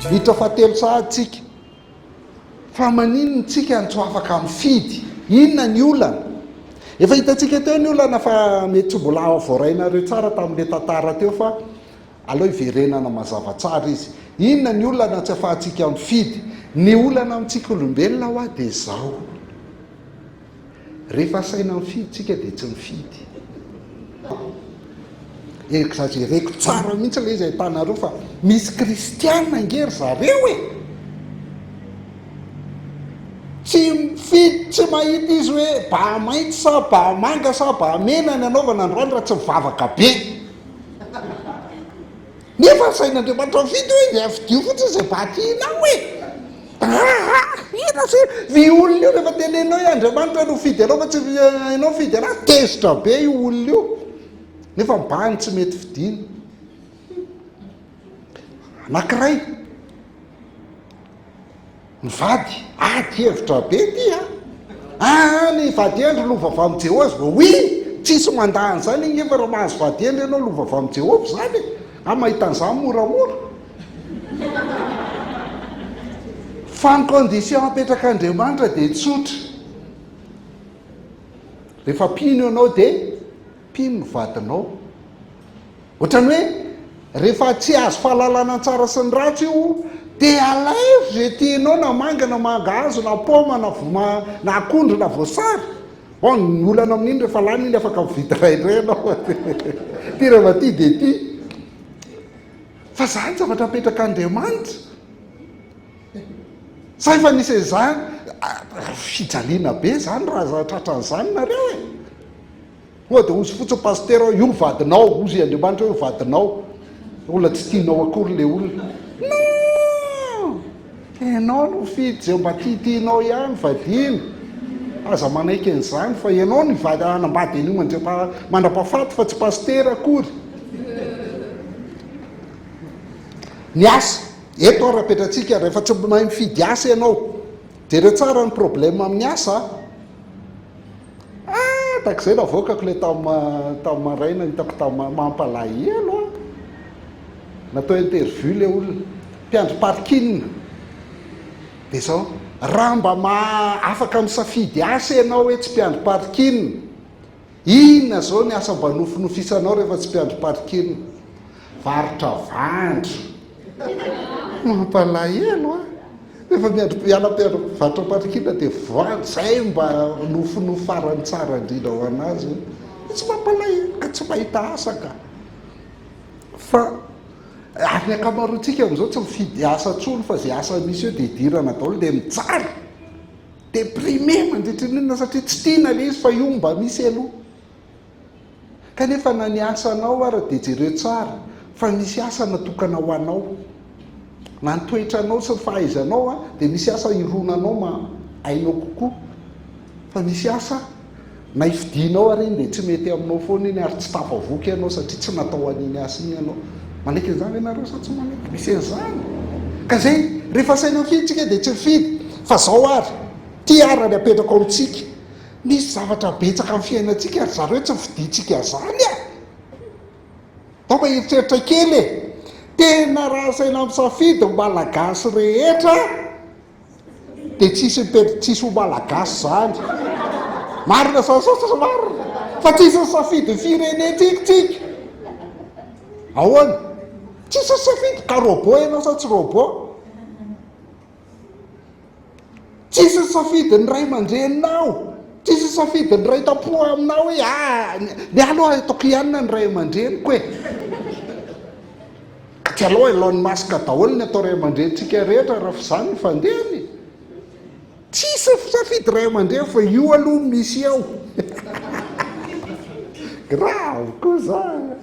hitra fahatelo sahadtsika fa maninony tsika no tsy afaka mifidy. Inona ny olana? Efa hitantsika teo ny olana fa mety tsy mbola voarainareo tsara tamin'le tantara teo fa aloha iverenana mazava tsara izy. Inona ny olana tsy afahantsika mifidy? Ny olana amintsika olombelona ho dia izao: rehefa saina mifidy tsika dia tsy mifidy. Exagereko tsara mihitsy le izy ahitanareo fa misy kristianina angery zareo tsy mifidy, tsy mahita izy hoe ba mainty sa ba manga sa ba mena ny anaovana androany raha tsy mivavaka be. Nefa sain'Andriamanitra mifidy hoe dia fidio fotsiny izay ba tianao hoe ina se vi olona io rehefa tenenao hoe Andriamanitra no fidy anao fa tsy ianao fidy anazy, tezitra be io olona io. Nefa mbany tsy mety fidina. Anankiray mivady, ady hevitra be ty ny vady endry lova avy amin'ny Jehovah. Oui, tsisy mandahany zany igny efa raha mahazo vady endry ianao lova avy amin'ny Jehovah zany mahitan'izany moramora. Fa ny condition apetraka Andriamanitra dia tsotra: rehefa pino ianao dia pino ny vadinao. Ohatrany hoe rehefa tsy azo fahalalana tsara sy ny ratsy io dia alaivo zay tianao, na manga na mangahazo na paoma na akondro na voasary. Ny olana amin'iny rehefa lany iny afaka mividy raindray ianao ty rehefa ty dia ty. Fa zany zavatra apetraka Andriamanitra. Sa efa nisy izany fijaliana be zany raha tratran'izany nareo dia ozy fotsiny pasteur io vadinao, ozy Andriamanitra hoe vadinao, olona tsy tianao akory le olona. Non, ianao no fidy zay mba tianao ihany, vadina. Aza manaiky an'izany fa ianao no anambady an'io mandrapahafaty fa tsy pasteur akory. Ny asa eto raha petratsika, rehefa tsy mahay mifidy asa ianao, jereo tsara ny problème amin'ny asa. Tak'izay navoakako le tamin'ny maraina hitako tamin'ny mampalahelo natao interview le olona mpiandry parking dia zao: raha mba afaka misafidy asa ianao hoe tsy mpiandry parking, inona zao ny asa mba nofinofisanao rehefa tsy mpiandry parking? Varotra vandro. Mampalahelo rehefa miala-mpiandry varotra parking dia vandro, zay mba nofinofy farany tsara indrindra ho anazy. Tsy mampalahelo ka tsy mahita asa ka. Fa ary ny ankamaroantsika amin'izao tsy mifidy asa tsony fa zay asa misy eo dia idirana daholo dia mijaly déprimé mandritra ny inona, satria tsy tiana le izy fa io mba misy aloha. Kanefa na ny asanao ary dia jereo tsara fa misy asa natokana ho anao, na ny toetranao sy ny fahaizanao dia misy asa ironanao ainao kokoa. Fa misy asa na ifidinao ary iny dia tsy mety aminao foana iny, ary tsy tafavoky ianao satria tsy natao an'iny asa iny ianao. Manaiky an'izany ianareo sa tsy manaiky? Misy an'izany. Ka zay rehefa saina mifidy dia tsy mifidy. Fa zao ary ty arany apetraka ao amintsika, misy zavatra betsaka amin'ny fiainantsika ary zareo tsy fidintsika zany Tao eritreritra kely tena raha saina misafidy malagasy rehetra dia tsisy ho malagasy zany. Marina sasasa marina fa tsisy misafidy firenentsika. Ahoana? Tsisy misafidy ka robot ianao sa tsy robot? Tsisy misafidy ny ray aman-dreninao, tsisy misafidy ny ray tampoha aminao hoe ny aloha ataoko ihany ny ray aman-dreniko tsy aloha Elon Musk daholo ny atao ray aman-drenitsika rehetra raha f'izany ny fandehany. Tsisy misafidy ray aman-dreny fa io aloha misy eo. Grave koa zany.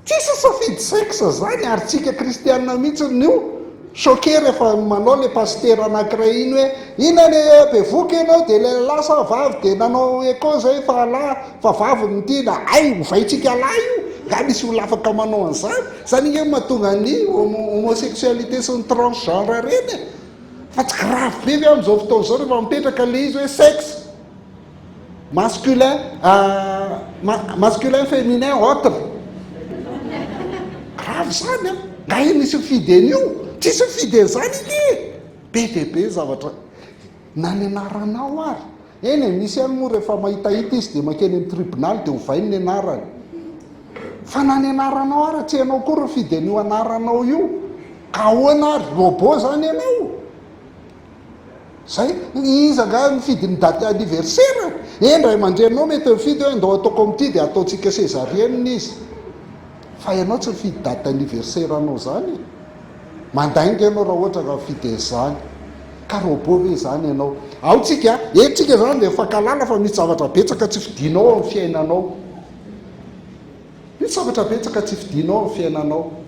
Tsisy misafidy sexe zany, ary tsika kristianina mihitsy nio choqué rehefa manao le pasteur anankiray iny hoe ina le bevoka ianao dia le lasa vavy dia nanao eko zay fa lahy fa vavy ny tiana. Hovaitsika lahy io, ga misy olona afaka manao an'izany. Zany iny mahatonga ny homosexualité sy ny transgenre reny. Fa tsy grave be ve amin'izao fotoana izao rehefa mipetraka le izy hoe sexe masculin féminin autre. avy zany a nga e misy fideny io tsisy fideny zany ike be dehibe zavatra nanianaranao ary eny misy any moa rehefa mahitahita izy de makeny amin'ny tribonaly de hovainy ny anarany fa nanianaranao ary tsy anao koa ro fideny io anaranao io ka ahoana ary robot zany ianao zay izanga mifidy ny daty anniversaire endray mandrenao mety mifidy hoe ndao ataoko amity de ataotsika sezarienina izy fa ianao tsy mifidy daty anniversaire anao zany mandainga ianao raha ohatra ka mifidy zany ka robot ve zany ianao aotsika etsika zany de fakalala fa misy zavatra betsaka tsy fidinao amin'ny fiainanao misy zavatra betsaka tsy fidinao amin'ny fiainanao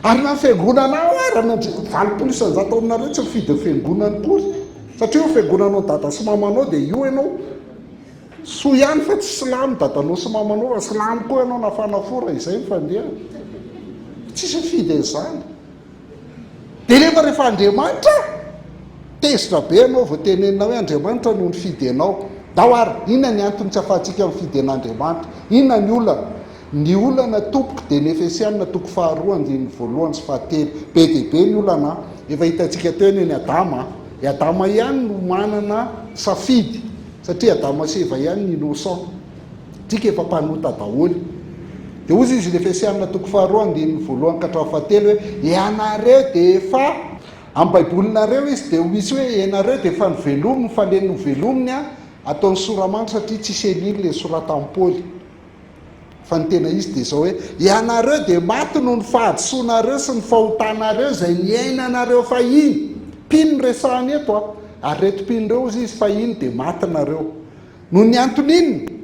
ary na fiangonanao ary valopolo isanjato aminareo tsy mifidy ny fiangonany kory satria fiangonanao dada sy mamanao de io ianao soa ihany fa tsy silamo dadanao sy mamanao fa silamo koa ianao na fanafora izay mifandeha tsisy mifidy an'izany de rehefa Andriamanitra tezitra be ianao vao tenenina hoe Andriamanitra no nifidy anao dao ary inona ny antony tsy afahantsika mifidy an'Andriamanitra inona ny olana tompoka de ny Efesianina 2:2 sy 7 be dehibe ny olana efa hitantsika teo eny Adama Adama ihany no manana safidy satria Adama sy Eva ihany ny innocent tsika efa mpanota daholy de ozy izy ny Efesianina 2:2 ka 7 hoe ianareo de efa amin'ny baibolinareo izy de misy hoe ianareo de efa novelominy fa le novelominy a ataon'ny soramanitra satria tsisy eliny le sorata amin'ny Paoly fa ny tena izy de zao hoe ianareo de maty no ny fahadisoanareo sy ny fahotanareo zay niainanareo fahiny pino resahany eto a ary reto pinireo izy fa iny de maty nareo no ny antony inony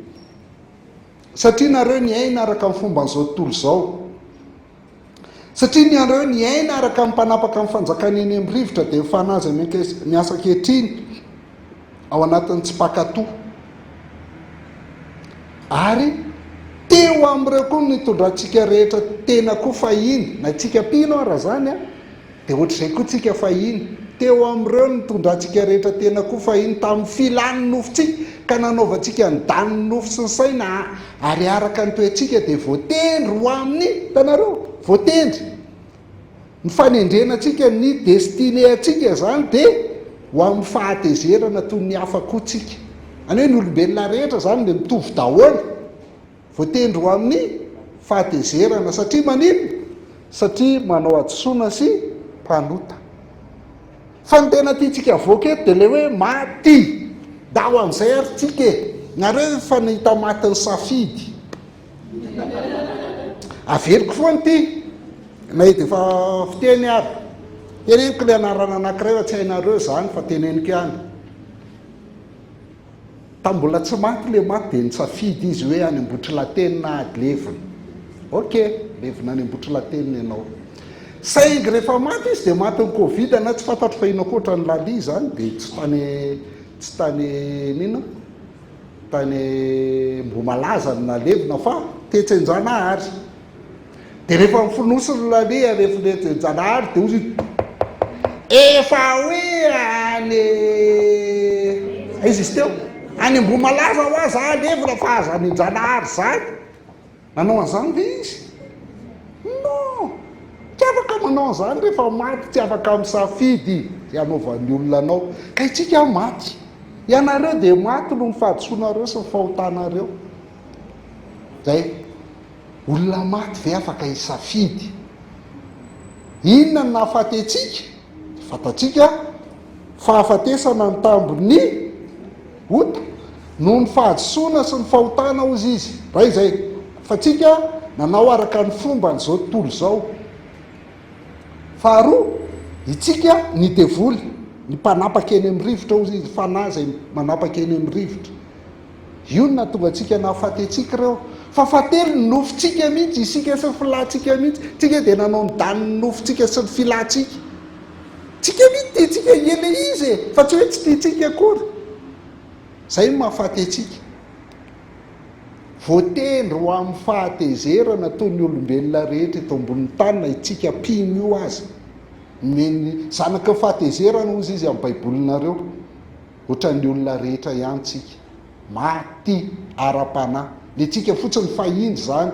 satria nareo niaina araka amin'ny fomba n'izao tontolo zao satria nareo niaina araka amin'ny mpanapaka amin'ny fanjakana eny amin'ny rivotra de mifanazy miasa ankehitriny ao anatin'ny tsy pakatoa ary teo am'ireo koa nitondrantsika rehetra tena koa fahiny na tsika pino raha zany a de ohatr'izay koa tsika fahiny teo am'ireo nitondrantsika rehetra tena koa fahiny tamin'ny filany nofotsika ka nanaovantsika ny dany nofo sy ny saina ary araka ny toetsika de voatendry ho amin'ny tanareo voatendry ny fanendrenantsika ny destine atsika zany de ho amin'ny fahatezerana toy ny afakotsika any hoe ny olombelona rehetra zany de mitovy daholy voatendry ho amin'ny fahatezerana satria manino satria manao adisoana sy mpanota fa ny tena tiatsika avoaketo de le hoe maty da ho amin'izay ary tsika nareo fa nahita matin'ny safidy averiko foany ty nahita efa fiteny ary teneniko le anarana anankiray fa tsy hainareo zany fa teneniko ihany tambola tsy maty le maty de ny safidy izy hoe any ambotry latenina ady levina ok levina any ambotry latenina ianao saingy rehefa maty izy de maty ny covid na tsy fantatro fa ino akoatra ny lali zany de tsy tany nino tany mbo malaza ny nalevina fa tetsenjanahary de rehefa mifonosy ny lali rehefa tetsenjanahary de ozy efa hoe any izy izy teo any mbo malaza ho azy alevina fa aza any njanahary zany nanao an'izany ve izy no tsy afaka manao an'izany rehefa maty tsy afaka misafidy zy anaovan'ny olona anao ka itsika maty ianareo de maty no mifahadisoanareo sy mifahotanareo zay olona maty ve afaka hisafidy inona ny nahafatetsika fatatsika fahafatesana ny tambony ota no ny fahadisoana sy ny fahotana ozy izy raha izay fa tsika nanao araka ny fomba n'izao tontolo zao faharoa itsika ny devoly ny mpanapaka eny amin'ny rivotra ozy izy fanahy zay manapaka eny amin'ny rivotra io no natonga atsika nahafatetsika reo fa fatelo ny nofotsika mihitsy isika sy ny filatsika mihitsy tsika de nanao ny dany ny nofotsika sy ny filatsika tsika mihitsy tiatsika ele izy fa tsy hoe tsy tiatsika akory zay no mahafatetsika voatendry ho amin'ny fahatezerana toy ny olombelona rehetra eto ambonin'ny tany na itsika pino io azy meny zanaka fahatezerana ozy izy amin'ny baibolinareo ohatran'ny olona rehetra ihany tsika maty ara-panahy le tsika fotsiny fahindry zany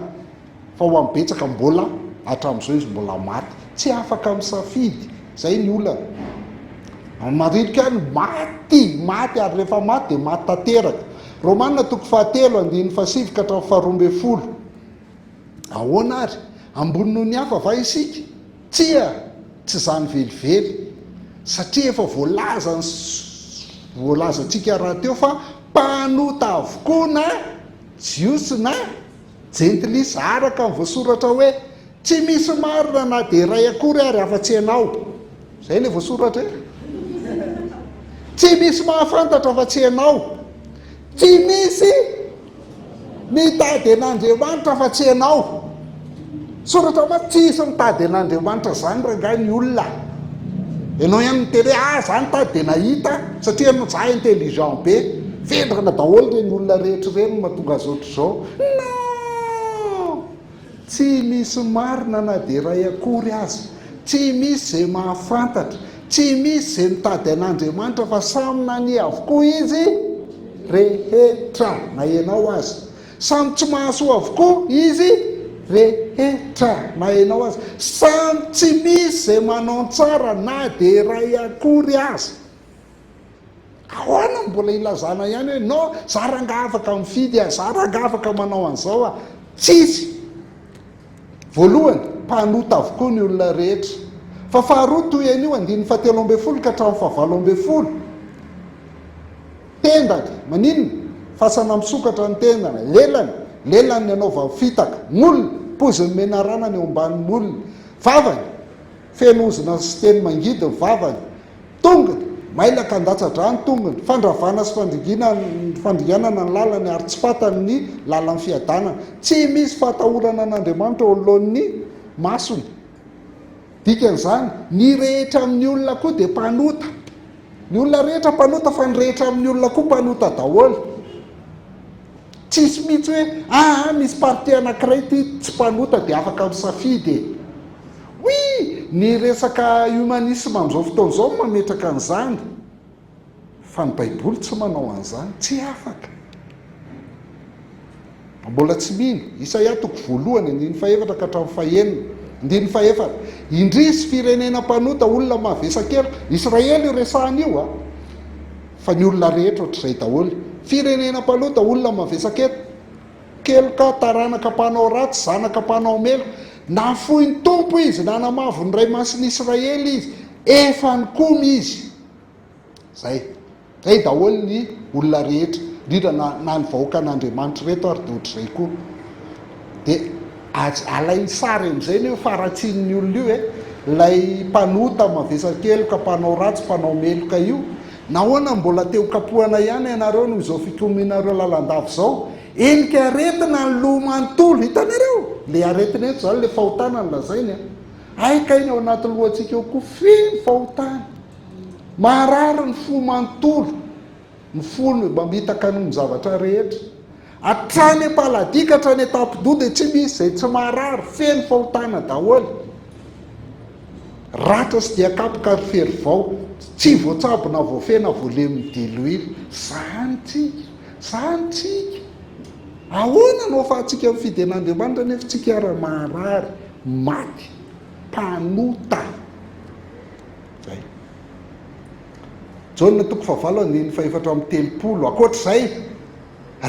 fa ho ambetsaka mbola hatramin'izao izy mbola maty tsy afaka misafidy. Zay ny olona maridika ny maty ary rehefa maty dia maty tanteraka. Romanina 7:7 ka hatramin'ny 12. Ahoana ary ambony noho ny hafa va isika? Tsy zany velively, satria efa voalazantsika raha teo fa mpanota avokoa na jiosy na jentilisa, araka amin'ny voasoratra hoe tsy misy marina na dia ray akory ary afa-tsy ianao. Zay le voasoratra e. Tsy misy mahafantatra afa-tsy ianao, tsy misy mitady an'Andriamanitra afa-tsy ianao. Soratra ma tsisy mitady an'Andriamanitra zany rangahy ny olona. Ianao ihany miteny hoe zany tady dia nahita satria za intelligent be. Vendrana daholo reny olona rehetra ireny mahatonga azy ohatr'izao. No, tsy misy marina na dia ray akory azy, tsy misy zay mahafantatra, tsy misy zay mitady an'Andriamanitra fa samy nany avokoa izy rehetra na ianao azy. Samy tsy mahasoa avokoa izy rehetra na ianao azy. Samy tsy misy zay manao tsara na dia ray akory azy. Ahoana mbola ilazana ihany hoe no za ranga afaka mifidy za ranga afaka manao an'izao tsisy. Voalohany mpanota avokoa ny olona rehetra. Fa faharoa toy an'io 17 ka hatramin'ny 17. Tendany maninona? Fasana misokatra ny tendana, lelany ny anaova fitaka, molony poziny menarana ny eo ambanin'ny molony, vavany fenozina sy teny mangidy ny vavany, tongony mailaka andatsadrany tongony, fandravana sy fandringanana ny lalany ary tsy fatany ny lalan'ny fiadanana. Tsy misy fatahorana an'Andriamanitra eo anoloan'ny masony. Dikan'izany ny rehetra amin'ny olona koa dia mpanota. Ny olona rehetra mpanota fa ny rehetra amin'ny olona koa mpanota daholo. Tsisy mihitsy hoe misy parti anankiray ty tsy mpanota dia afaka misafidy. Ny resaka humanisme amin'izao fotoan'izao mametraka an'izany, fa ny baiboly tsy manao an'izany, tsy afaka. Mbola tsy mino Isaia 1:4 ka hatramin'ny 9. Indrisy firenena mpanota olona mavesakely. Israely io resahany io fa ny olona rehetra ohatr'izay daholo. Firenena mpanota olona mavesakely, keloka taranaka mpanao ratsy, zanaka mpanao melo. Na fohy ny tompo izy, na namavo ny ray masiny Israely izy, efa ny komy izy. Zay daholo ny olona rehetra, indrindra na ny vahoaka an'Andriamanitra reto ary dia ohatr'izay koa. Dia alainy sary amin'izay ny hoe faratsin'ny olona io lay mpanota mavesakely ka mpanao ratsy, mpanao meloka io. Nahoana mbola teo kapohana ihany ianareo no izao fikominareo lalandava izao, enika aretina ny lomanontolo. Hitanareo le aretina eto zany le fahotana ny lazainy aika iny ao anaty lohantsika eo koa feno fahotana. Marary ny fo manontolo, ny fony mamitaka ny zavatra rehetra, hatrany ampaladika hatrany atampidò dia tsy misy zay tsy marary, feno fahotana daholo. Ratra sy dia kapoka ary fery vao, tsy voatsabo na voafena voaleminy diloily. Zany tsika ahoana no ahafahantsika mifidy an'Andriamanitra nefa tsika raha marary, maty, mpanota. Zay Jaona 7:30. Akoatr'izay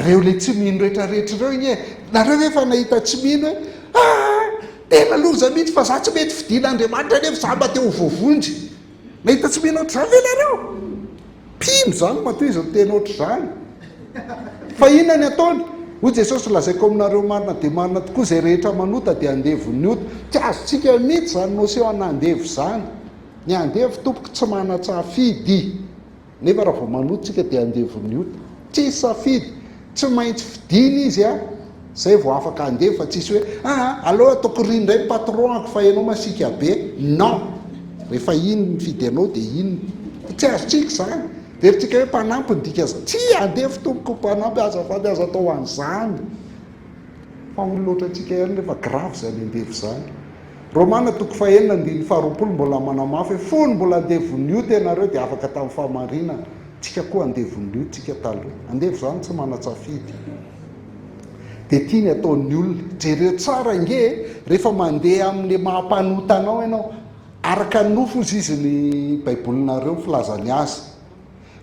reo le tsy mino rehetrarehetra reo igny nareo efa nahita tsy mino hoe tena loza mihitsy fa za tsy mety fidian'Andriamanitra nefa za mba teo voavonjy. Nahita tsy mino ohatr'izany ve nareo? Pino zany matoy izy tena ohatr'izany. Fa inona ny ataony? Hoy Jesosy lazaiko aminareo marina dia marina tokoa zay rehetra manota dia andevony ota. Tsy azontsika mihitsy zany noseo anandevo zany. Ny andevo tompoko tsy mana-tsafidy. Nefa raha vao manota tsika dia andevony ota. Tsy safidy, tsy maintsy fidiny izy zay vao afaka andevo, fa tsisy hoe aloha ataoko rindray patronako fa ianao masika be. Non, rehefa iny mifidy anao dia iny. Tsy azontsika zany. Veritsika hoe mpanampy ny dika zany. Tsy andevo tompoko mpanampy, azafady azo atao an'izany. Fa olonotrantsika ihany nefa grave zany andevo zany. Romana 9:20 mbola manamafy hoe fony mbola andevon'ny ota ianareo dia afaka tamin'ny fahamarinana. Tsika koa andevon'ny ota tsika taloha. Andevo zany tsy mana-tsafidy. dia tiany ataon'ny olona jereo tsara nge rehefa mandeha amin'ny mahampanotanao ianao araka ny nofo izy izy ny baibolinareo filazany azy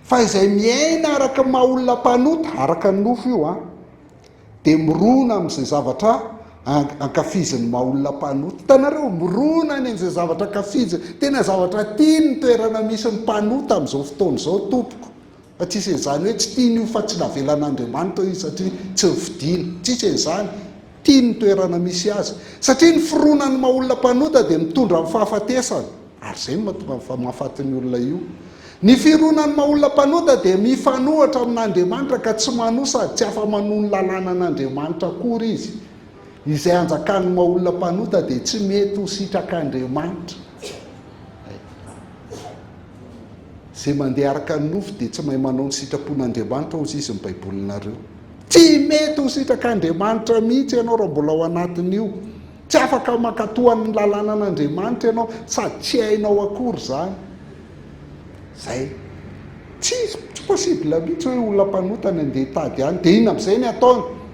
fa izay miaina araka maha olona mpanota araka ny nofo io a dia mirona amin'izay zavatra ankafiziny maha olona mpanota. Hitanareo mirona any amin'izay zavatra ankafiziny, tena zavatra tiany ny toerana misy ny mpanota amin'izao fotoana izao tompoko, fa tsisy izany hoe tsy tiany io fa tsy navelan'Andriamanitra izy satria tsy vidiana, tsisy izany, tiany ny toerana misy azy satria ny fironan'ny maha olona mpanota dia mitondra amin'ny fahafatesana, ary izay mahafaty ny olona io. Ny fironan'ny maha olona mpanota dia mifanohatra amin'Andriamanitra ka tsy manosa, tsy afa-manohy ny lalàna an'Andriamanitra akory izy. Izay anjakan'ny maha olona mpanota dia tsy mety ho sitrak'Andriamanitra. Izay mandeha araka ny nofo dia tsy mahay manao ny sitrapon'Andriamanitra hozy izy ny baibolinareo. Tsy mety ho sitrak'Andriamanitra mihitsy ianao raha mbola ao anatin'io. Tsy afaka makatohan'ny lalàna an'Andriamanitra ianao sady tsy hainao akory izany. Zay tsy possible mihitsy hoe olona mpanota ny andeha tady any dia ina amin'izay ny ataony.